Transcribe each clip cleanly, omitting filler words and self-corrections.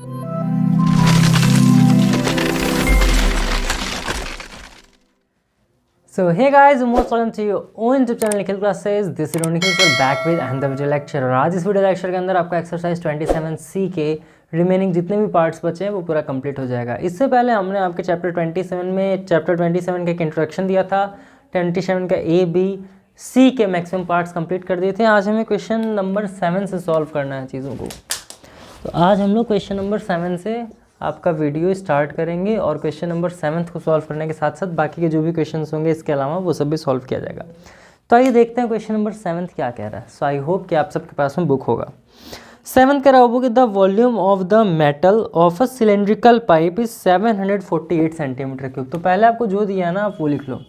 So hey guys, most welcome to your own YouTube channel Nikhil classes. This is Nikhil sir back with another video lecture. और आज इस video lecture के अंदर आपका exercise 27C के remaining जितने भी पार्ट्स बचे हैं वो पूरा कंप्लीट हो जाएगा। इससे पहले हमने आपके चैप्टर 27 का एक इंट्रोडक्शन दिया था, 27 का A, B, C के मैक्सिमम पार्ट्स कंप्लीट कर दिए थे। आज हमें क्वेश्चन नंबर 7 से सॉल्व करना है चीज़ों को। तो आज हम लोग क्वेश्चन नंबर 7 से आपका वीडियो स्टार्ट करेंगे और क्वेश्चन नंबर 7 को सॉल्व करने के साथ साथ बाकी के जो भी क्वेश्चंस होंगे इसके अलावा वो सब भी सॉल्व किया जाएगा। तो आइए देखते हैं क्वेश्चन नंबर 7 क्या कह रहा है। सो आई होप कि आप सबके पास में बुक होगा। 7 कह रहा होगा कि the volume of the metal of a cylindrical pipe is 748 centimeter cube. तो पहले आपको जो दिया है ना आप वो लिख लो।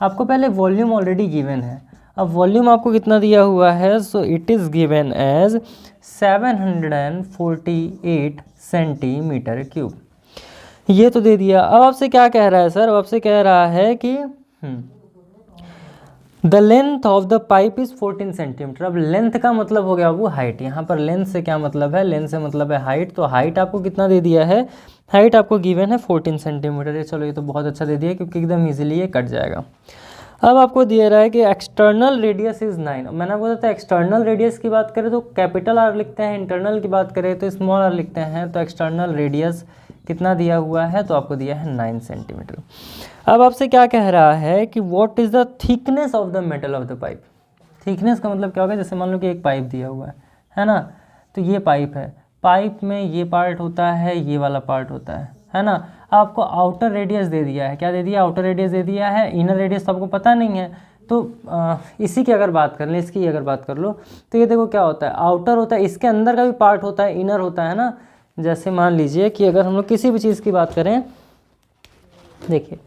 आपको पहले वॉल्यूम ऑलरेडी गिवन है। अब वॉल्यूम आपको कितना दिया हुआ है, so it is given as 748 centimeter cube. ये तो दे दिया। अब आपसे क्या कह रहा है सर? अब आपसे कह रहा है कि the length of the pipe is 14 centimetre. अब लेंथ का मतलब हो गया वो हाइट। यहाँ पर लेंथ से क्या मतलब है? लेंथ से मतलब है हाइट। तो हाइट आपको कितना दे दिया है? हाइट आपको गिवन है 14 सेंटीमीटर। ये चलो ये तो बहुत अच्छा दे दिया क्योंकि एकदम ईजिली ये कट जाएगा। अब आपको दिया रहा है कि एक्सटर्नल रेडियस इज़ 9। मैंने आपको बताया एक्सटर्नल रेडियस की बात करें तो कैपिटल आर लिखते हैं, इंटरनल की बात करें तो स्मॉल आर लिखते हैं। तो एक्सटर्नल रेडियस कितना दिया हुआ है? तो आपको दिया है 9 सेंटीमीटर। अब आपसे क्या कह रहा है कि what is the thickness of the metal of the pipe. Thickness का मतलब क्या होगा? जैसे मान लो कि एक पाइप दिया हुआ है ना, तो ये पाइप है। पाइप में ये पार्ट होता है, ये वाला पार्ट होता है ना। आपको आउटर रेडियस दे दिया है। क्या दे दिया? आउटर रेडियस दे दिया है। इनर रेडियस तो आपको पता नहीं है। तो इसी की अगर बात कर लें, इसकी अगर बात कर लो तो ये देखो क्या होता है, आउटर होता है, इसके अंदर का भी पार्ट होता है, इनर होता है ना। जैसे मान लीजिए कि अगर हम लोग किसी भी चीज़ की बात करें, देखिए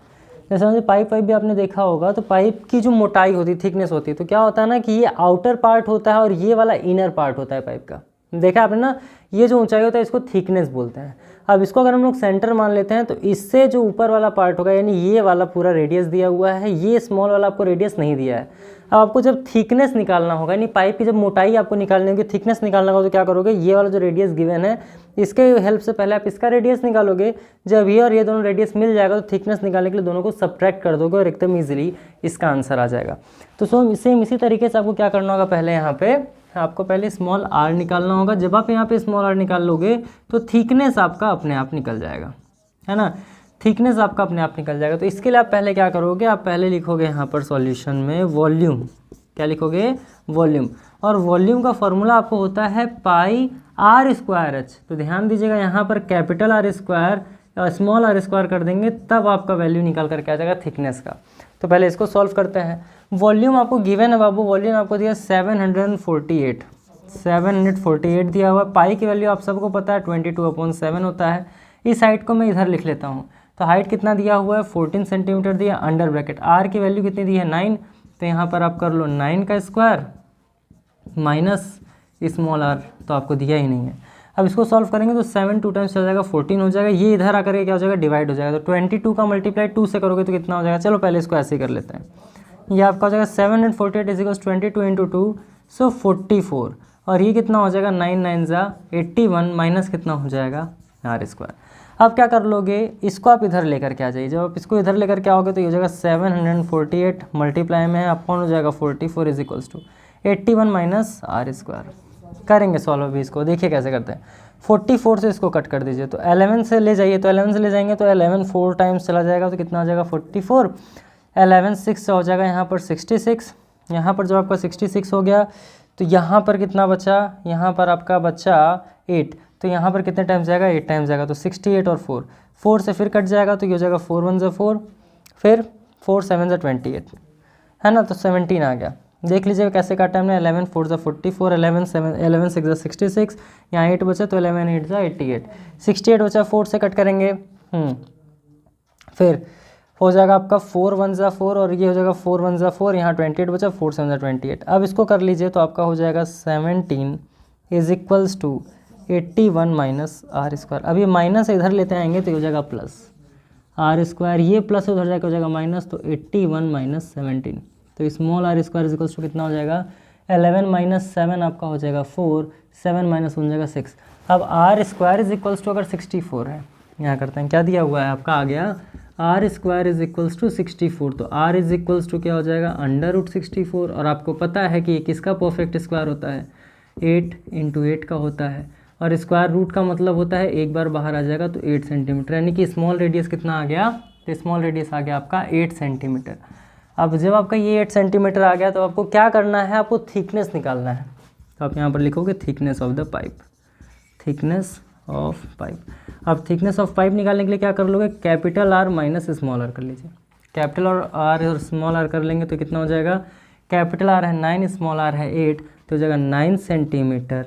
जैसे मुझे पाइप भी आपने देखा होगा, तो पाइप की जो मोटाई होती है, थिकनेस होती है, तो क्या होता है ना कि ये आउटर पार्ट होता है और ये वाला इनर पार्ट होता है पाइप का। देखा आपने ना, ये जो ऊंचाई होता है इसको थिकनेस बोलते हैं। अब इसको अगर हम लोग सेंटर मान लेते हैं तो इससे जो ऊपर वाला पार्ट होगा, यानी ये वाला पूरा रेडियस दिया हुआ है, ये स्मॉल वाला आपको रेडियस नहीं दिया है। अब आपको जब थिकनेस निकालना होगा, यानी पाइप की जब मोटाई आपको निकालनी होगी, थिकनेस निकालना होगा, तो क्या करोगे? ये वाला जो रेडियस गिवन है इसके हेल्प से पहले आप इसका रेडियस निकालोगे। जब ये और ये दोनों रेडियस मिल जाएगा तो थिकनेस निकालने के लिए दोनों को सब्ट्रैक्ट कर दोगे और एकदम ईजिली इसका आंसर आ जाएगा। तो सेम इसी तरीके से आपको क्या करना होगा, पहले यहाँ पे आपको पहले स्मॉल आर निकालना होगा। जब आप यहाँ पे स्मॉल आर निकाल लोगे तो थिकनेस आपका अपने आप निकल जाएगा, है ना। थिकनेस आपका अपने आप निकल जाएगा। तो इसके लिए आप पहले क्या करोगे? आप पहले लिखोगे यहाँ पर सॉल्यूशन में वॉल्यूम। क्या लिखोगे? वॉल्यूम। और वॉल्यूम का फॉर्मूला आपको होता है पाई आर स्क्वायर एच। तो ध्यान दीजिएगा, यहाँ पर कैपिटल आर स्क्वायर और स्मॉल आर स्क्वायर कर देंगे तब आपका वैल्यू निकल करके आ जाएगा थिकनेस का। तो पहले इसको सॉल्व करते हैं। वॉल्यूम आपको गिवन है बाबू, वॉल्यूम आपको दिया 748 दिया हुआ। पाई की वैल्यू आप सबको पता है 22/7 होता है। इस हाइट को मैं इधर लिख लेता हूँ। तो हाइट कितना दिया हुआ है? 14 सेंटीमीटर दिया। अंडर ब्रैकेट आर की वैल्यू कितनी दी है? 9। तो यहाँ पर आप कर लो 9 का स्क्वायर माइनस स्मॉल आर, तो आपको दिया ही नहीं है। अब इसको सॉल्व करेंगे तो 7 2 टाइम्स चल जाएगा, 14 हो जाएगा। ये इधर आकर के क्या हो जाएगा? डिवाइड हो जाएगा। तो 22 का मल्टीप्लाई 2 से करोगे तो कितना हो जाएगा? चलो पहले इसको ऐसे ही कर लेते हैं। ये आपका हो जाएगा 748 = 22 × 2, सो 44। और ये कितना हो जाएगा? 9 9 ज़ा 81 माइनस कितना हो जाएगा? R square. अब क्या कर लोगे? इसको आप इधर लेकर के आ जाइए। जब आप इसको इधर लेकर के आओगे तो ये हो जाएगा 748 मल्टीप्लाई में अपॉन हो जाएगा 44 = 81 माइनस आर स्क्वायर। करेंगे सॉल्व अभी इसको, देखिए कैसे करते हैं। 44 से इसको कट कर दीजिए, तो 11 से ले जाइए। तो 11 से ले जाएंगे तो 11 4 टाइम्स चला जाएगा, तो कितना हो जाएगा? 44। 11 6 से हो जाएगा यहाँ पर 66। यहाँ पर जब आपका 66 हो गया तो यहाँ पर कितना बचा? यहाँ पर आपका बचा 8। तो यहाँ पर कितने टाइम्स जाएगा? 8 टाइम्स जाएगा। तो 68 और 4 से फिर कट जाएगा, तो ये हो जाएगा 4 1 = 4, फिर 4 7 = 28, है ना। तो 17 आ गया। देख लीजिएगा कैसे काटा हमने। 11 4 = 44, 11 6 = 66, यहाँ 8 बचा तो 11 8 = 88, 68 बचा, 4 से कट करेंगे। फिर हो जाएगा आपका 4 1 = 4 और ये हो जाएगा 4 1 = 4, यहाँ 28 बचा, 4 7 = 28। अब इसको कर लीजिए तो आपका हो जाएगा 17 = 81 माइनस आर स्क्वायर। अब ये माइनस इधर लेते आएंगे तो हो जाएगा प्लस आर स्क्वायर, ये प्लस उधर जाकर हो जाएगा माइनस, तो 81 - 17। तो small R square is equals to कितना हो जाएगा? 11 - 7 आपका हो जाएगा 4, 7 - 1 जाएगा 6। अब R square is equals to अगर 64 है, यहाँ करते हैं, क्या दिया हुआ है आपका आ गया R square is equals to 64, तो आर इज इक्वल्स टू क्या हो जाएगा √64, और आपको पता है कि ये किसका परफेक्ट स्क्वायर होता है 8 × 8 का होता है, और स्क्वायर रूट का मतलब होता है एक बार बाहर आ जाएगा तो 8 सेंटीमीटर, यानी कि स्मॉल रेडियस कितना आ गया, तो स्मॉल रेडियस आ गया आपका 8 सेंटीमीटर। अब जब आपका ये 8 सेंटीमीटर आ गया तो आपको क्या करना है, आपको थिकनेस निकालना है, तो आप यहाँ पर लिखोगे thickness of the pipe, thickness of pipe. अब थिकनेस ऑफ पाइप निकालने के लिए क्या कर लोगे, capital R minus small R कर लीजिए, कैपिटल आर और स्मॉल आर कर लेंगे तो कितना हो जाएगा, कैपिटल आर है 9, स्मॉल आर है 8, तो हो जाएगा 9 सेंटीमीटर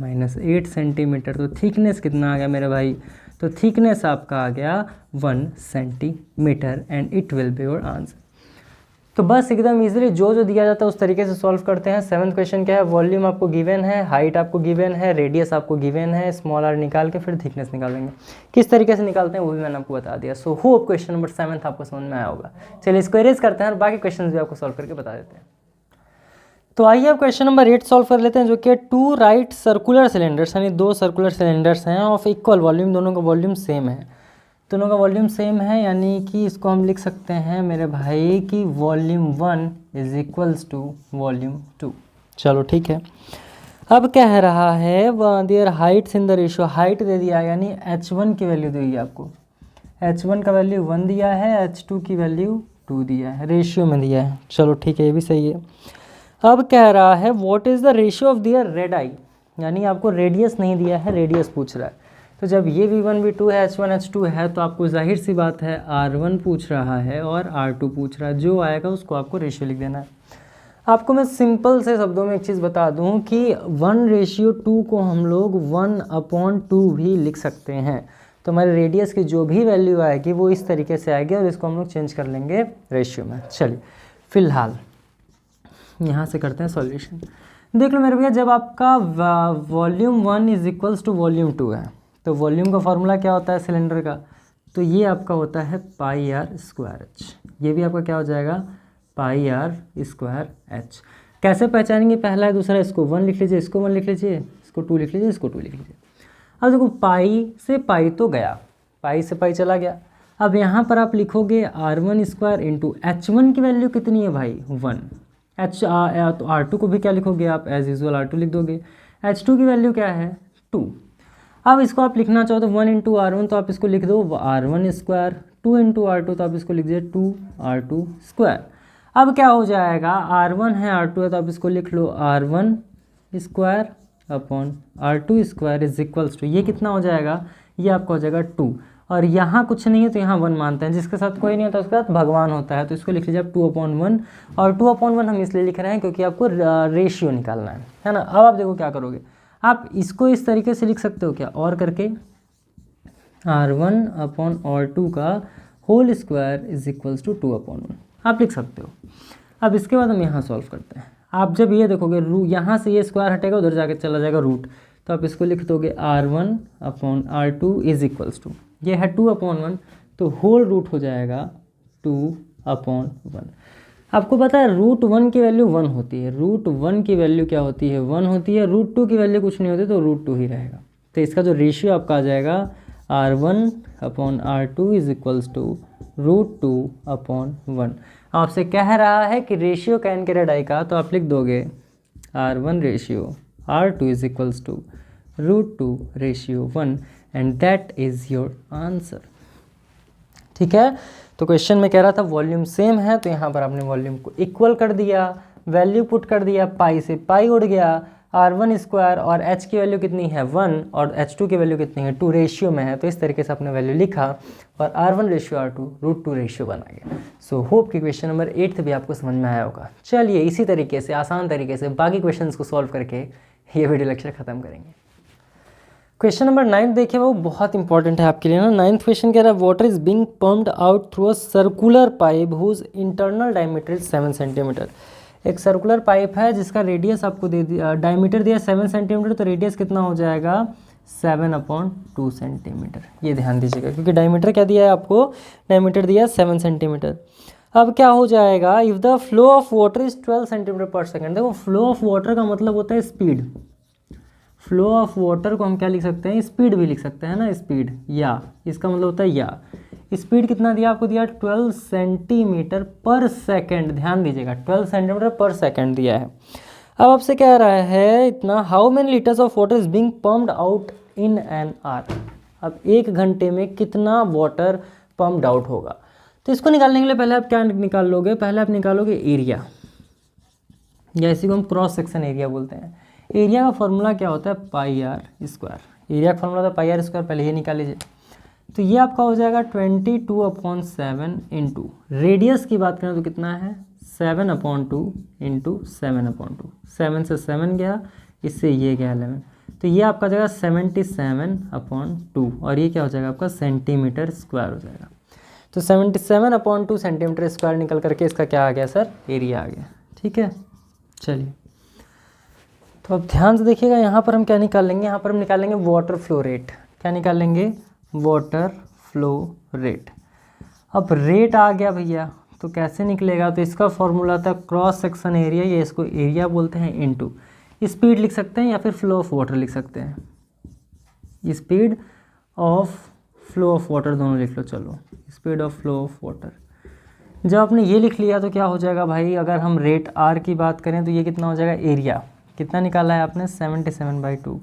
माइनस 8 सेंटीमीटर, तो थिकनेस कितना आ गया मेरे भाई, तो थिकनेस आपका आ गया 1 centimetre and it will be your answer. तो बस एकदम इजीली जो दिया जाता है उस तरीके से सॉल्व करते हैं। 7th क्वेश्चन क्या है, वॉल्यूम आपको गिवन है, हाइट आपको गिवन है, रेडियस आपको गिवन है, स्मॉल आर निकाल के फिर थिकनेस निकालेंगे, किस तरीके से निकालते हैं वो भी मैंने आपको बता दिया। सो होप क्वेश्चन नंबर 7 आपको समझ में आया होगा। चलिए इसको इरेज करते हैं और बाकी क्वेश्चन भी आपको सॉल्व करके बता देते हैं। तो आइए अब क्वेश्चन नंबर 8 सॉल्व कर लेते हैं, जो कि 2 राइट सर्कुलर सिलेंडर्स, यानी 2 सर्कुलर सिलेंडर्स हैं ऑफ इक्वल वॉल्यूम, दोनों का वॉल्यूम सेम है, दोनों का वॉल्यूम सेम है, यानी कि इसको हम लिख सकते हैं मेरे भाई कि volume 1 is equals to volume 2। चलो ठीक है, अब कह रहा है their heights in the ratio, height दे दिया यानी h1 की वैल्यू देगी आपको, h1 का वैल्यू 1 दिया है, h2 की वैल्यू 2 दिया है, रेशियो में दिया है। चलो ठीक है, ये भी सही है। अब कह रहा है what is the ratio of their radii, यानी आपको रेडियस नहीं दिया है, रेडियस पूछ रहा है। तो जब ये v1 v2 है, h1 h2 है, तो आपको जाहिर सी बात है r1 पूछ रहा है और r2 पूछ रहा है, जो आएगा उसको आपको रेशियो लिख देना है। आपको मैं सिंपल से शब्दों में एक चीज़ बता दूं कि 1:2 को हम लोग 1/2 भी लिख सकते हैं, तो हमारे रेडियस की जो भी वैल्यू आएगी वो इस तरीके से आएगी और इसको हम लोग चेंज कर लेंगे रेशियो में। चलिए फिलहाल यहाँ से करते हैं सॉल्यूशन। देख लो मेरे भैया, जब आपका volume 1 is equals to volume 2 है, तो वॉल्यूम का फॉर्मूला क्या होता है सिलेंडर का, तो ये आपका होता है πr²h, ये भी आपका क्या हो जाएगा πr²h। कैसे पहचानेंगे, पहला है दूसरा, इसको 1 लिख लीजिए, इसको 1 लिख लीजिए, इसको 2 लिख लीजिए, इसको 2 लिख लीजिए। अब देखो पाई से पाई तो गया, पाई से पाई चला गया, अब यहाँ पर आप लिखोगे r1² इंटू h1 की वैल्यू कितनी है भाई 1, तो r2 को भी क्या लिखोगे आप, एज यूजुअल r2 लिख दोगे, h2 की वैल्यू क्या है 2। अब इसको आप लिखना चाहो तो 1 इंटू r1 तो आप इसको लिख दो r1², 2 इंटू r2 तो आप इसको लिख दीजिए 2r2²। अब क्या हो जाएगा, r1 है r2 है तो आप इसको लिख लो r1² upon r2² is equals to, ये कितना हो जाएगा, ये आपका हो जाएगा 2, और यहाँ कुछ नहीं है तो यहाँ 1 मानते हैं, जिसके साथ कोई नहीं होता उसके साथ भगवान होता है, तो इसको लिख लीजिए आप 2/1, और 2/1 हम इसलिए लिख रहे हैं क्योंकि आपको रेशियो निकालना है ना। अब आप देखो क्या करोगे, आप इसको इस तरीके से लिख सकते हो क्या, और करके r1/r2 का whole square is equals to 2/1 आप लिख सकते हो। अब इसके बाद हम यहाँ सॉल्व करते हैं। आप जब ये देखोगे यहाँ से ये स्क्वायर हटेगा, उधर जाके चला जाएगा रूट, तो आप इसको लिख दोगे r1/r2 इज इक्वल्स टू, ये है 2/1, तो होल रूट हो जाएगा 2/1। आपको पता है √1 की वैल्यू 1 होती है, √1 की वैल्यू क्या होती है 1 होती है, √2 की वैल्यू कुछ नहीं होती तो √2 ही रहेगा। तो इसका जो रेशियो आपका आ जाएगा r1/r2 इज इक्वल्स टू √2/1। आपसे कह रहा है कि रेशियो कैन कैरेड आई का, तो आप लिख दोगे r1/r2 is equals to √2/1 and that is your answer. ठीक है, तो क्वेश्चन में कह रहा था वॉल्यूम सेम है, तो यहाँ पर आपने वॉल्यूम को इक्वल कर दिया, वैल्यू पुट कर दिया, पाई से पाई उड़ गया, r1² और h की वैल्यू कितनी है 1 और h2 की वैल्यू कितनी है 2, रेशियो में है, तो इस तरीके से आपने वैल्यू लिखा और r1/r2 √2 रेशियो बना गया। सो होप कि क्वेश्चन नंबर 8 भी आपको समझ में आया होगा। चलिए इसी तरीके से आसान तरीके से बाकी क्वेश्चन को सॉल्व करके ये वीडियो लेक्चर ख़त्म करेंगे। क्वेश्चन नंबर 9 देखिए, वो बहुत इंपॉर्टेंट है आपके लिए ना। 9th क्वेश्चन कह रहा है water is being pumped out through a circular pipe whose internal diameter is 7 centimeter. एक सर्कुलर पाइप है जिसका रेडियस आपको दे दिया, डायमीटर दिया 7 सेंटीमीटर, तो रेडियस कितना हो जाएगा 7/2 सेंटीमीटर। ये ध्यान दीजिएगा क्योंकि डायमीटर क्या दिया है आपको, डायमीटर दिया 7 सेंटीमीटर। अब क्या हो जाएगा, if the flow of water is 12 centimetre पर सेकेंड। देखो फ्लो ऑफ वाटर का मतलब होता है स्पीड, फ्लो ऑफ वाटर को हम क्या लिख सकते हैं, स्पीड भी लिख सकते हैं ना, स्पीड, या इसका मतलब होता है या। स्पीड कितना दिया आपको, दिया 12 सेंटीमीटर पर सेकेंड, ध्यान दीजिएगा 12 सेंटीमीटर पर सेकेंड दिया है। अब आपसे कह रहा है इतना, how many litres of water is being pumped out in an hour. अब 1 घंटे में कितना वाटर पम्प्ड आउट होगा। तो इसको निकालने के लिए पहले आप क्या निकाल लोगे, पहले आप निकालोगे एरिया, या इसी को हम क्रॉस सेक्शन एरिया बोलते हैं। एरिया का फॉर्मूला क्या होता है, पाई आर स्क्वायर। एरिया का फॉर्मूला होता है पाई आर स्क्वायर, पहले ये निकाल लीजिए। तो ये आपका हो जाएगा 22/7 इंटू, रेडियस की बात करें तो कितना है 7/2 इंटू 7/2, 7 से 7 गया, इससे ये गया 11, तो ये आपका जाएगा 77/2, और ये क्या हो जाएगा आपका सेंटीमीटर स्क्वायर हो जाएगा। तो 77/2 सेंटीमीटर स्क्वायर निकल करके इसका क्या आ गया सर, एरिया आ गया। ठीक है, चलिए तो अब ध्यान से देखिएगा, यहाँ पर हम क्या निकाल लेंगे, यहाँ पर हम निकालेंगे वाटर फ्लो रेट। क्या निकालेंगे, वाटर फ्लो रेट। अब रेट आ गया भैया, तो कैसे निकलेगा, तो इसका फॉर्मूला था क्रॉस सेक्शन एरिया, ये इसको एरिया बोलते हैं, इनटू स्पीड लिख सकते हैं या फिर फ्लो ऑफ वाटर लिख सकते हैं। Speed of flow of water दोनों लिख लो, चलो speed of flow of water. जब आपने ये लिख लिया तो क्या हो जाएगा भाई, अगर हम रेट आर की बात करें तो ये कितना हो जाएगा, एरिया कितना निकाला है आपने 77/2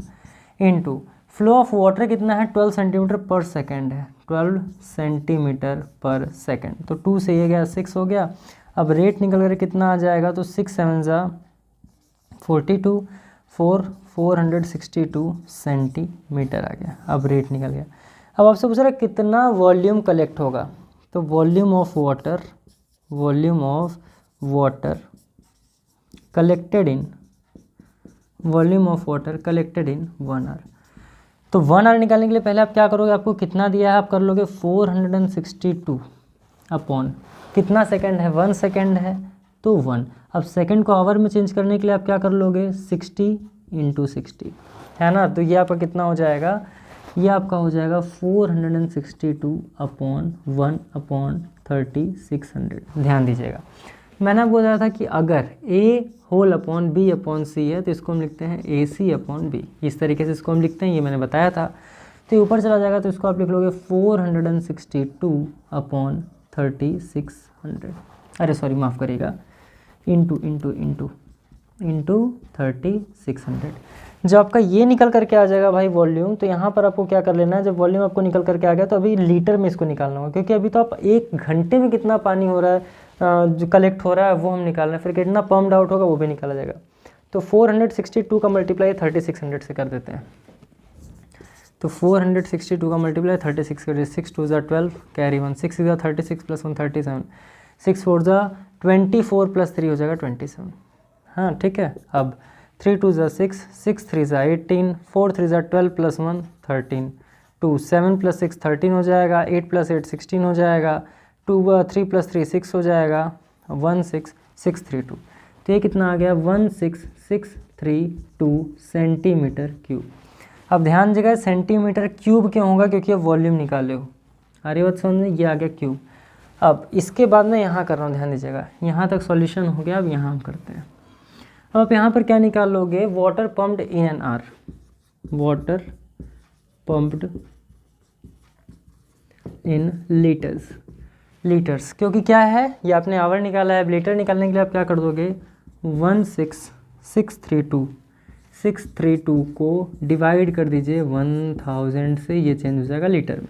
इंटू फ्लो ऑफ वाटर कितना है 12 सेंटीमीटर पर सेकेंड है, 12 सेंटीमीटर पर सेकेंड, तो 2 से ये गया 6 हो गया। अब रेट निकल कर कितना आ जाएगा, तो 6 7 जा 42, 462 सेंटीमीटर आ गया। अब रेट निकल गया। अब आपसे पूछ रहा है कितना वॉल्यूम कलेक्ट होगा, तो volume of water collected in 1 hour. तो 1 आवर निकालने के लिए पहले आप क्या करोगे, आपको कितना दिया है आप कर लोगे 462 अपॉन कितना सेकंड है, 1 सेकंड है तो 1। अब सेकंड को आवर में चेंज करने के लिए आप क्या कर लोगे 60 × 60 है ना, तो ये आपका कितना हो जाएगा, ये आपका हो जाएगा 462 अपॉन 1/3600। ध्यान दीजिएगा, मैंने आपको बताया था कि अगर A/B/C है तो इसको हम लिखते हैं AC/B, इस तरीके से इसको हम लिखते हैं, ये मैंने बताया था। तो ये ऊपर चला जाएगा तो इसको आप लिख लोगे 462 अपॉन 3600, अरे सॉरी माफ़ करिएगा, इंटू 3600। जब आपका ये निकल करके आ जाएगा भाई वॉल्यूम, तो यहाँ पर आपको क्या कर लेना है, जब वॉल्यूम आपको निकल करके आ गया तो अभी लीटर में इसको निकालना होगा, क्योंकि अभी तो आप 1 घंटे में कितना पानी हो रहा है जो कलेक्ट हो रहा है वो हम निकालना है, फिर कितना पम्प्ड आउट होगा वो भी निकाला जाएगा। तो 462 का मल्टीप्लाई 3600 से कर देते हैं, तो 462 का मल्टीप्लाई 36 कर, 6 2 12 कैरी 1, 6 6 36 + 1 37, 6 4 24 + 3 हो जाएगा 27। हाँ ठीक है, अब 3 2 6, 6 3 18, 4 3 12 + 1 13, 2 7 + 6 13 हो जाएगा, 8 + 8 16 हो जाएगा, 3 + 3 6 हो जाएगा, 16632। तो ये कितना आ गया 16632 सेंटीमीटर क्यूब। अब ध्यान दीजिएगा सेंटीमीटर क्यूब क्यों होगा, क्योंकि अब वॉल्यूम निकाले हो, अरे बात समझ में, ये आ गया क्यूब। अब इसके बाद मैं यहाँ कर रहा हूँ, ध्यान दीजिएगा, यहाँ तक सॉल्यूशन हो गया, अब यहाँ हम करते हैं। अब आप यहाँ पर क्या निकाल लोगे, water pumped in an hour, water pumped in litres, क्योंकि क्या है ये आपने आवर निकाला है। अब लीटर निकालने के लिए आप क्या कर दोगे 16632 को डिवाइड कर दीजिए 1000 से, ये चेंज हो जाएगा लीटर में।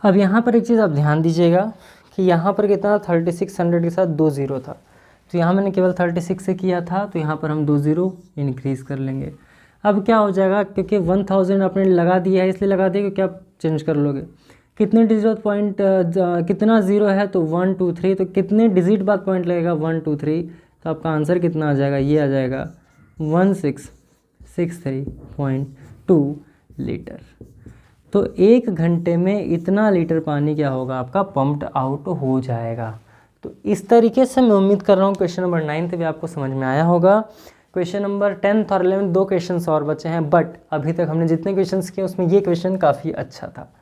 अब यहाँ पर एक चीज़ आप ध्यान दीजिएगा कि यहाँ पर कितना 3600 के साथ 2 0 था, तो यहाँ मैंने केवल 36 से किया था, तो यहाँ पर हम 2 0 इंक्रीज़ कर लेंगे। अब क्या हो जाएगा, क्योंकि 1000 आपने लगा दिया है इसलिए लगा दिया, क्योंकि आप चेंज कर लोगे कितने डिजिट पॉइंट कितना ज़ीरो है, तो 1 2 3, तो कितने डिजिट बाद पॉइंट लगेगा 1 2 3, तो आपका आंसर कितना आ जाएगा, ये आ जाएगा 1663.2 लीटर। तो 1 घंटे में इतना लीटर पानी क्या होगा आपका पम्प्ड आउट हो जाएगा। तो इस तरीके से मैं उम्मीद कर रहा हूँ क्वेश्चन नंबर 9 भी आपको समझ में आया होगा। क्वेश्चन नंबर 10 और 11 2 क्वेश्चन और बचे हैं, बट अभी तक हमने जितने क्वेश्चन किए उसमें ये क्वेश्चन काफ़ी अच्छा था।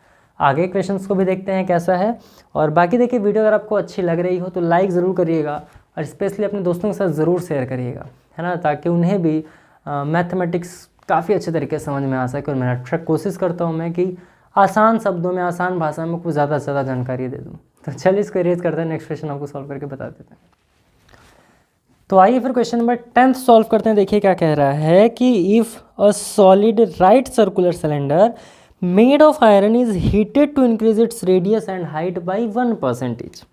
आगे क्वेश्चंस को भी देखते हैं कैसा है, और बाकी देखिए वीडियो अगर आपको अच्छी लग रही हो तो लाइक ज़रूर करिएगा, और स्पेशली अपने दोस्तों के साथ ज़रूर शेयर करिएगा, है ना, ताकि उन्हें भी मैथमेटिक्स काफ़ी अच्छे तरीके से समझ में आ सके, और मैं कोशिश करता हूँ मैं कि आसान शब्दों में, आसान भाषा में कुछ ज़्यादा से ज़्यादा जानकारी दे दूँ। तो चलिए इसको इरेज करते हैं, नेक्स्ट क्वेश्चन आपको सॉल्व करके बता देते हैं। तो आइए फिर क्वेश्चन नंबर 10 सॉल्व करते हैं। देखिए क्या कह रहा है कि if a solid right circular cylinder made of iron is heated to increase its radius and height by 1%।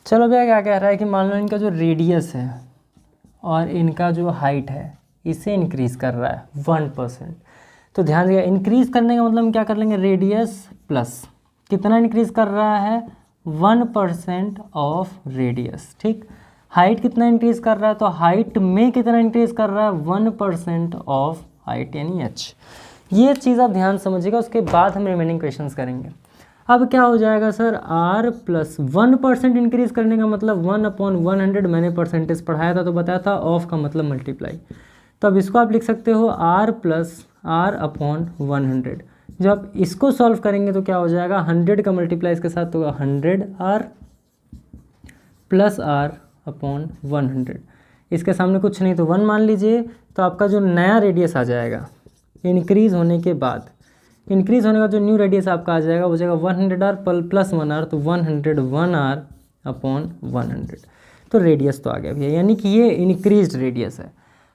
चलो भैया क्या कह रहा है कि मान लो इनका जो रेडियस है और इनका जो हाइट है इसे इंक्रीज़ कर रहा है 1%। तो ध्यान दिया, इंक्रीज़ करने का मतलब हम क्या कर लेंगे, रेडियस प्लस कितना इंक्रीज़ कर रहा है, 1% ऑफ रेडियस। ठीक, हाइट कितना इंक्रीज़ कर रहा है, तो हाइट में कितना इंक्रीज़ कर रहा है, 1% ऑफ हाइट यानी h। ये चीज़ आप ध्यान समझिएगा, उसके बाद हम रिमेनिंग क्वेश्चंस करेंगे। अब क्या हो जाएगा सर, r प्लस 1% इंक्रीज़ करने का मतलब 1/100, मैंने परसेंटेज पढ़ाया था तो बताया था, ऑफ का मतलब मल्टीप्लाई। तो अब इसको आप लिख सकते हो r प्लस r/100। जब आप इसको सॉल्व करेंगे तो क्या हो जाएगा, 100 का मल्टीप्लाई इसके साथ होगा 100r प्लस r/100। इसके सामने कुछ नहीं तो 1 मान लीजिए, तो आपका जो नया रेडियस आ जाएगा इंक्रीज़ होने के बाद, इंक्रीज़ होने का जो न्यू रेडियस आपका आ जाएगा वो जाएगा 100r प्लस 1r, तो 101r/100। तो रेडियस तो आ गया भैया, यानी कि ये इंक्रीज्ड रेडियस है।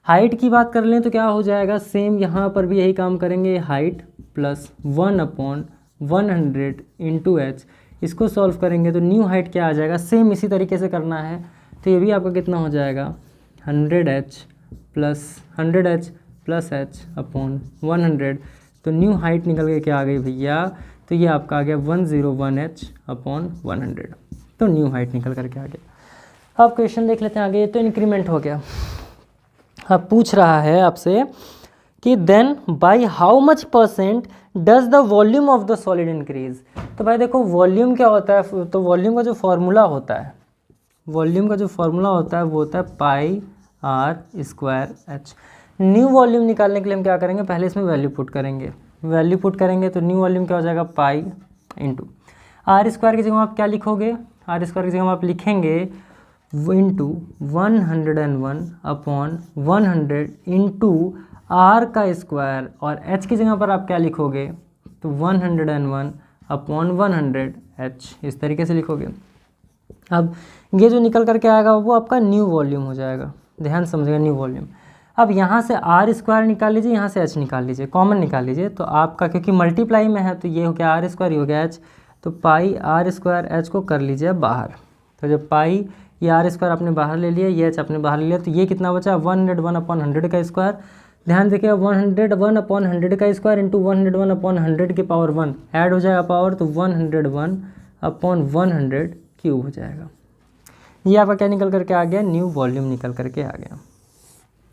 हाइट की बात कर लें तो क्या हो जाएगा, सेम यहाँ पर भी यही काम करेंगे, हाइट प्लस 1/100 इंटू h। इसको सॉल्व करेंगे तो न्यू हाइट क्या आ जाएगा, सेम इसी तरीके से करना है। तो ये भी आपका कितना हो जाएगा, 100h प्लस h/100। तो न्यू हाइट निकल के क्या आ गई भैया, तो ये आपका आ गया 101h/100। तो न्यू हाइट निकल करके आ गया। अब क्वेश्चन देख लेते हैं आगे। तो इंक्रीमेंट हो गया। अब पूछ रहा है आपसे कि then by how much percent does the volume of the solid increase. तो भाई देखो वॉल्यूम क्या होता है, तो वॉल्यूम का जो फॉर्मूला होता है, वॉल्यूम का जो फॉर्मूला होता है वो होता है πr²h। न्यू वॉल्यूम निकालने के लिए हम क्या करेंगे, पहले इसमें वैल्यू पुट करेंगे, वैल्यू पुट करेंगे तो न्यू वॉल्यूम क्या हो जाएगा, पाई इंटू r² की जगह आप क्या लिखोगे, r² की जगह आप लिखेंगे इंटू 101/100 इंटू r² और h की जगह पर आप क्या लिखोगे, तो 101/100h इस तरीके से लिखोगे। अब ये जो निकल करके आएगा वो आपका न्यू वॉल्यूम हो जाएगा। ध्यान समझिएगा, न्यू वॉल्यूम। अब यहाँ से r² निकाल लीजिए, यहाँ से h निकाल लीजिए, कॉमन निकाल लीजिए। तो आपका क्योंकि मल्टीप्लाई में है तो ये हो गया r², ये हो गया h, तो पाई r²h को कर लीजिए बाहर। तो जब पाई ये r² आपने बाहर ले लिया, ये h आपने बाहर ले लिया, तो ये कितना बचा, 101/100 का स्क्वायर। ध्यान देखिए 101/100 का स्क्वायर इंटू 101/100 की पावर 1 ऐड हो जाएगा पावर, तो 101/100 क्यूब हो जाएगा। ये आपका क्या निकल करके आ गया, न्यू वॉल्यूम निकल करके आ गया।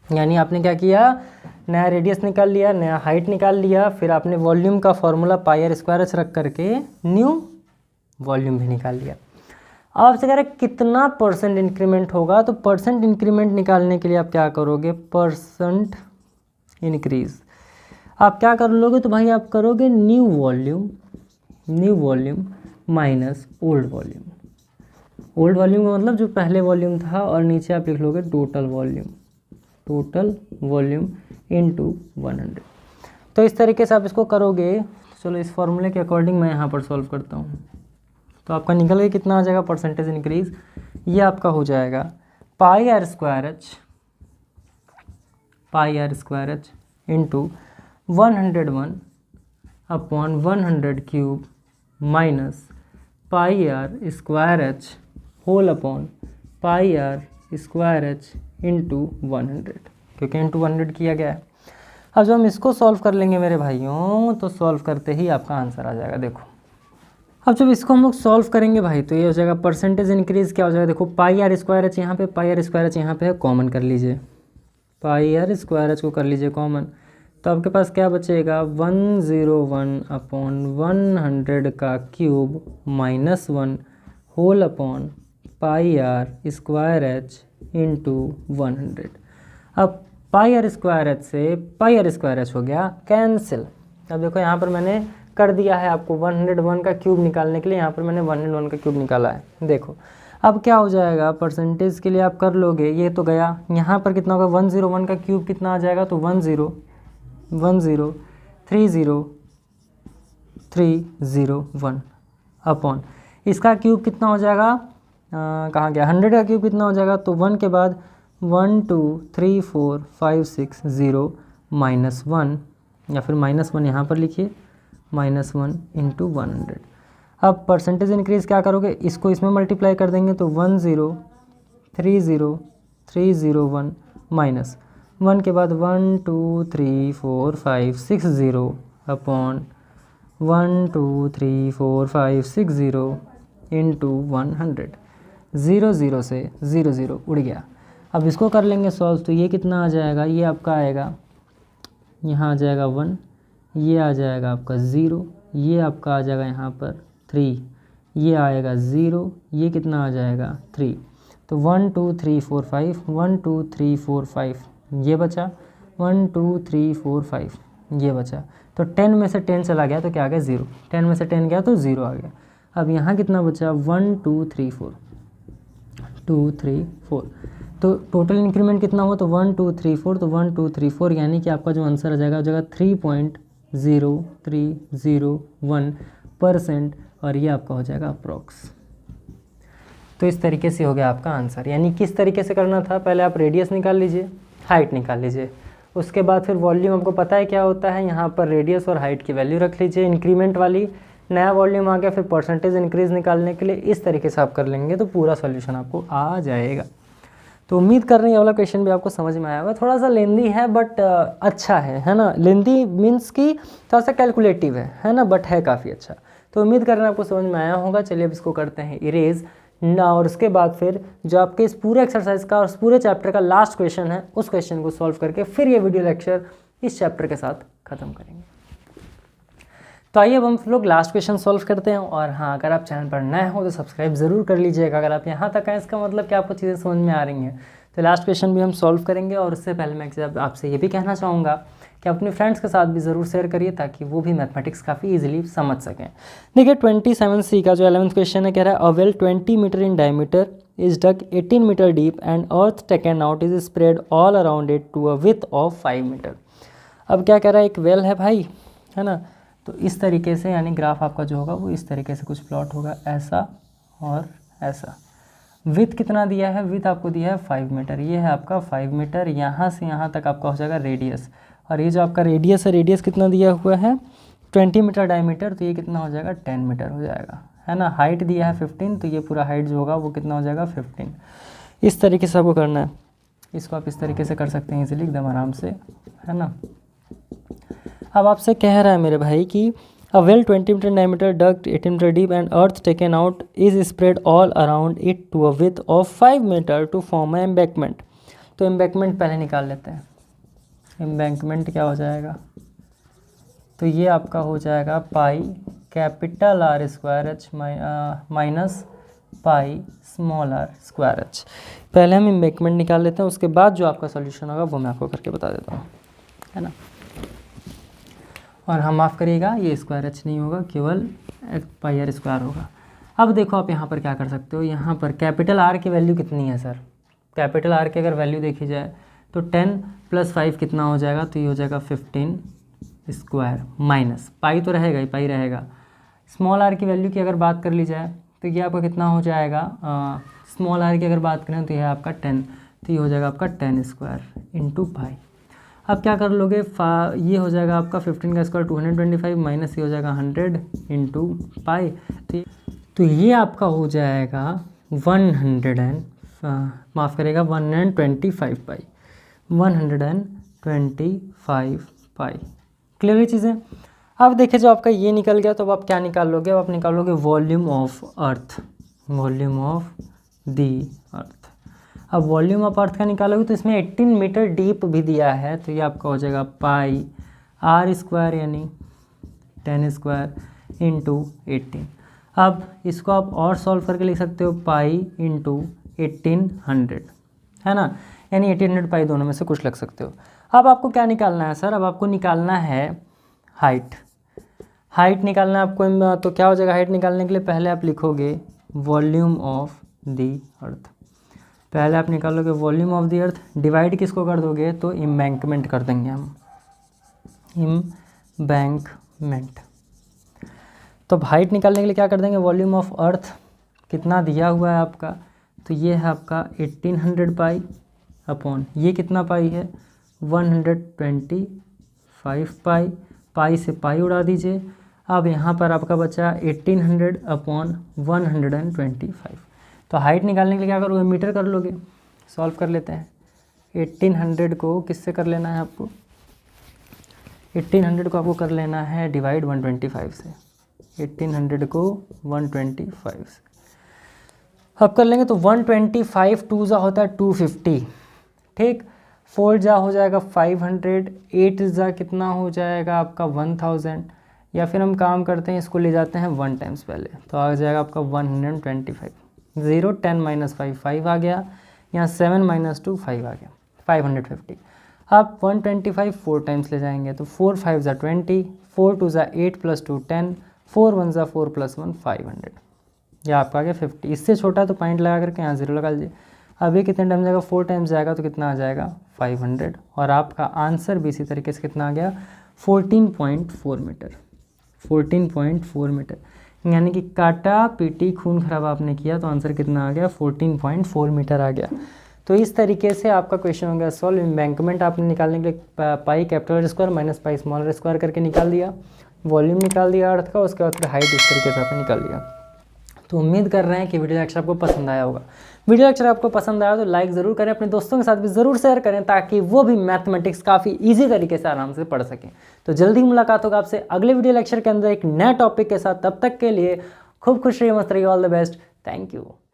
यानी आपने क्या किया, नया रेडियस निकाल लिया, नया हाइट निकाल लिया, फिर आपने वॉल्यूम का फॉर्मूला πr² रख करके न्यू वॉल्यूम भी निकाल लिया। अब आपसे कह रहे हैं कितना परसेंट इंक्रीमेंट होगा, तो परसेंट इंक्रीमेंट निकालने के लिए आप क्या करोगे, परसेंट इंक्रीज आप क्या कर लोगे, तो भाई आप करोगे new volume minus old volume. Old volume का मतलब जो पहले वॉल्यूम था, और नीचे आप लिख लोगे टोटल वॉल्यूम इनटू 100। तो इस तरीके से आप इसको करोगे। चलो इस फॉर्मूले के अकॉर्डिंग मैं यहाँ पर सॉल्व करता हूँ। तो आपका निकल के कितना आ जाएगा, परसेंटेज इंक्रीज, ये आपका हो जाएगा πr² into 101/100 cube minus πr² whole upon πr² into 100, क्योंकि इंटू 100 किया गया है। अब जब हम इसको सॉल्व कर लेंगे मेरे भाइयों, तो सॉल्व करते ही आपका आंसर आ जाएगा। देखो अब जब इसको हम लोग सॉल्व करेंगे भाई, तो ये हो जाएगा परसेंटेज इंक्रीज क्या हो जाएगा, देखो πr²h यहाँ पे, πr²h यहाँ पे है, कॉमन कर लीजिए, πr² को कर लीजिए कॉमन। तो आपके पास क्या बचेगा, 101/100 का cube minus 1 whole upon πr² into 100। अब πr² से πr² हो गया कैंसिल। अब देखो यहाँ पर मैंने कर दिया है आपको 101 का क्यूब निकालने के लिए, यहाँ पर मैंने 101 का क्यूब निकाला है। देखो अब क्या हो जाएगा, परसेंटेज के लिए आप कर लोगे, ये तो गया, यहाँ पर कितना होगा 101 का क्यूब कितना आ जाएगा, तो 10 1030301 अपॉन इसका क्यूब कितना हो जाएगा, कहाँ गया, 100 का क्यूब कितना हो जाएगा, तो 1 के बाद 1 2 3 4 5 6 0 -1 या फिर -1 यहाँ पर लिखिए, -1 इंटू 100। अब परसेंटेज इंक्रीज़ क्या करोगे, इसको इसमें मल्टीप्लाई कर देंगे तो 1030301 माइनस 1 के बाद 1 2 3 4 5 6 0 अपॉन 1 2 3 4 5 6 0 इंटू 100। 0 0 से 0 0 उड़ गया। अब इसको कर लेंगे सॉल्व, तो ये कितना आ जाएगा, ये आपका आएगा, यहाँ आ जाएगा 1, ये आ जाएगा आपका 0, ये आपका आ जाएगा यहाँ पर 3, ये आएगा 0, ये कितना आ जाएगा 3। तो 1 2 3 4 5 1 2 3 4 5 ये बचा, 1 2 3 4 5 ये बचा। तो 10 में से 10 चला गया तो क्या आ गया 0, 10 में से 10 गया तो 0 आ गया। अब यहाँ कितना बचा 1 2 3 4 2 3 4, तो टोटल इंक्रीमेंट कितना हुआ, तो 1 2 3 4, तो 1 2 3 4 यानी कि आपका जो आंसर आ जाएगा 3.0301% और ये आपका हो जाएगा अप्रॉक्स। तो इस तरीके से हो गया आपका आंसर। यानी किस तरीके से करना था, पहले आप रेडियस निकाल लीजिए, हाइट निकाल लीजिए, उसके बाद फिर वॉल्यूम आपको पता है क्या होता है, यहाँ पर रेडियस और हाइट की वैल्यू रख लीजिए इंक्रीमेंट वाली, नया वॉल्यूम आ गया, फिर परसेंटेज इंक्रीज निकालने के लिए इस तरीके से आप कर लेंगे तो पूरा सॉल्यूशन आपको आ जाएगा। तो उम्मीद कर रही हूँ ये वाला क्वेश्चन भी आपको समझ में आया होगा। थोड़ा सा लेंदी है बट अच्छा है ना, लेंदी मीन्स कि थोड़ा सा कैलकुलेटिव है ना, बट है काफ़ी अच्छा। तो उम्मीद कर रहे हैं आपको समझ में आया होगा। चलिए अब इसको करते हैं इरेज ना, और उसके बाद फिर जो आपके इस पूरे एक्सरसाइज का और इस पूरे चैप्टर का लास्ट क्वेश्चन है उस क्वेश्चन को सॉल्व करके फिर ये वीडियो लेक्चर इस चैप्टर के साथ ख़त्म करेंगे। तो आइए अब हम लोग लास्ट क्वेश्चन सॉल्व करते हैं। और हाँ, अगर आप चैनल पर नए हो तो सब्सक्राइब ज़रूर कर लीजिएगा। अगर आप यहाँ तक आए इसका मतलब कि आपको चीज़ें समझ में आ रही हैं। तो लास्ट क्वेश्चन भी हम सॉल्व करेंगे, और उससे पहले मैं आपसे ये भी कहना चाहूँगा कि अपने फ्रेंड्स के साथ भी ज़रूर शेयर करिए ताकि वो भी मैथमेटिक्स काफ़ी ईजिली समझ सकें। देखिए 27C का जो 11th क्वेश्चन है, कह रहा है a well 20 meter in diameter is dug 18 meter deep and earth taken out is spread all around it to a width of 5 meter. अब क्या कह रहा है, एक वेल है भाई, है ना, तो इस तरीके से यानी ग्राफ आपका जो होगा वो इस तरीके से कुछ प्लॉट होगा, ऐसा और ऐसा। विथ कितना दिया है, विथ आपको दिया है 5 मीटर, ये है आपका 5 मीटर, यहाँ से यहाँ तक आपका हो जाएगा रेडियस, और ये जो आपका रेडियस है, रेडियस कितना दिया हुआ है 20 मीटर डायमीटर, तो ये कितना हो जाएगा 10 मीटर हो जाएगा, है ना। हाइट दिया है 15, तो ये पूरा हाइट जो होगा वो कितना हो जाएगा 15। इस तरीके से आपको करना है, इसको आप इस तरीके से कर सकते हैं इजीली एकदम आराम से, है ना। अब आपसे कह रहा है मेरे भाई कि a well 20 meter diameter dug 18 meter deep and earth taken out is spread all around it to a width of 5 meter to form a embankment. तो एम्बैंकमेंट पहले निकाल लेते हैं। एम्बैंकमेंट क्या हो जाएगा, तो ये आपका हो जाएगा pi capital R square H minus pi small R square H. पहले हम एम्बैंकमेंट निकाल लेते हैं, उसके बाद जो आपका सॉल्यूशन होगा वो मैं आपको करके बता देता हूँ, है ना। और हम माफ़ करिएगा, ये स्क्वायर एच नहीं होगा, केवल पाई आर स्क्वायर होगा। अब देखो आप यहाँ पर क्या कर सकते हो, यहाँ पर कैपिटल आर की वैल्यू कितनी है सर, कैपिटल आर की अगर वैल्यू देखी जाए तो 10 + 5 कितना हो जाएगा, तो ये हो जाएगा 15 स्क्वायर माइनस पाई तो रहेगा ही, पाई रहेगा। स्मॉल आर की वैल्यू की अगर बात कर ली जाए तो ये आपका कितना हो जाएगा, स्मॉल आर की अगर बात करें तो ये है आपका 10, तो ये हो जाएगा आपका 10 स्क्वायर इंटू पाई। अब क्या कर लोगे, ये हो जाएगा आपका 15 का स्क्वायर 225 माइनस ये हो जाएगा 100 इंटू पाई, तो ये आपका हो जाएगा 125 पाई, 125 पाई। क्लियर हुई चीज़ें। अब देखिए जो आपका ये निकल गया, तो अब आप क्या निकाल लोगे, अब आप निकालोगे volume of earth, volume of the earth. अब वॉल्यूम ऑफ अर्थ का निकालोगे तो इसमें 18 मीटर डीप भी दिया है, तो ये आपका हो जाएगा पाई आर स्क्वायर यानी 10 स्क्वायर इंटू 18। अब इसको आप और सॉल्व करके लिख सकते हो पाई इंटू 1800, है ना, यानी 1800 पाई, दोनों में से कुछ लग सकते हो। अब आपको क्या निकालना है सर, अब आपको निकालना है हाइट, हाइट निकालना है आपको। तो क्या हो जाएगा, हाइट निकालने के लिए पहले आप लिखोगे वॉल्यूम ऑफ दी अर्थ, पहले आप निकालोगे volume of the earth, divide किसको कर दोगे, तो एम्बैंकमेंट कर देंगे हम, एम्बैंकमेंट। तो अब हाइट निकालने के लिए क्या कर देंगे, वॉल्यूम ऑफ अर्थ कितना दिया हुआ है आपका, तो ये है आपका 1800 पाई अपॉन ये कितना पाई है 125 पाई, पाई से पाई उड़ा दीजिए। अब यहाँ पर आपका बचा 1800 अपॉन 125। तो हाइट निकालने के लिए क्या करोगे, मीटर कर लोगे। सॉल्व कर लेते हैं। 1800 को किससे कर लेना है आपको, 1800 को आपको कर लेना है डिवाइड 125 से। 1800 को 125 से अब कर लेंगे तो 125 टू जा होता है 250, ठीक। 4 जा हो जाएगा 500, 8 जा कितना हो जाएगा आपका 1000, या फिर हम काम करते हैं इसको ले जाते हैं 1 टाइम्स पहले, तो आ जाएगा आपका 125। 0 10 माइनस 5 5 आ गया, यहाँ 7 माइनस 2 5 आ गया 550। आप 125 4 टाइम्स ले जाएंगे तो 4 5 जा 20, 4 2 जा 8 प्लस 2 10, 4 1 जा 4 प्लस 1 500, या आपका आ गया 50। इससे छोटा तो पॉइंट लगा करके यहाँ 0 लगा लीजिए। अब ये कितने टाइम जाएगा, 4 टाइम्स जाएगा तो कितना आ जाएगा 500, और आपका आंसर भी इसी तरीके से कितना आ गया 14.4 मीटर। 14.4 मीटर, यानी कि काटा पीटी खून खराब आपने किया तो आंसर कितना आ गया 14.4 मीटर आ गया। तो इस तरीके से आपका क्वेश्चन हो गया सॉल्व। एम्बैंकमेंट आपने निकालने के लिए pi capital square minus pi smaller square करके निकाल दिया, वॉल्यूम निकाल दिया अर्थ का, उसके बाद फिर हाइट इस तरीके से आपने निकाल दिया। तो उम्मीद कर रहे हैं कि वीडियो लेक्चर आपको पसंद आया होगा। वीडियो लेक्चर आपको पसंद आया तो लाइक ज़रूर करें, अपने दोस्तों के साथ भी ज़रूर शेयर करें ताकि वो भी मैथमेटिक्स काफ़ी इजी तरीके से आराम से पढ़ सकें। तो जल्दी मुलाकात होगा आपसे अगले वीडियो लेक्चर के अंदर एक नए टॉपिक के साथ। तब तक के लिए खूब खुश रहिए, मस्त रहिए, all the best, thank you.